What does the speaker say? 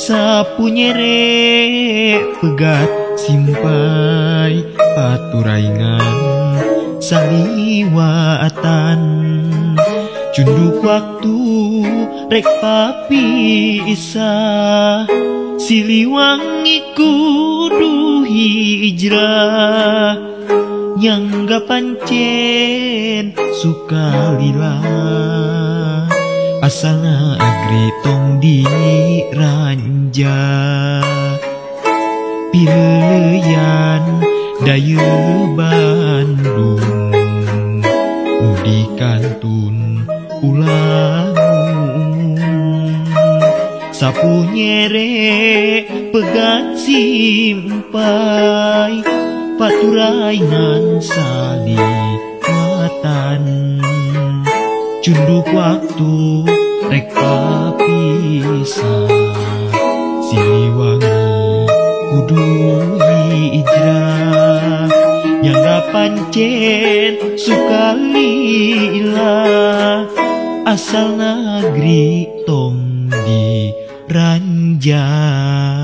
sapu nyere pegat simpai paturaingan saliwatan cunduk waktu rek papisah siliwangi kudu hijrah nyangga pancen sukalila asalna agri tong diranja pileyan dayu Bandung di kantun ulang sapu nyere pegat simpai paturaingan saliwatan cunduk waktu rek papisah siliwangi kudu hijrah nyangga pancen sukalila asal negeri tong di ranjang.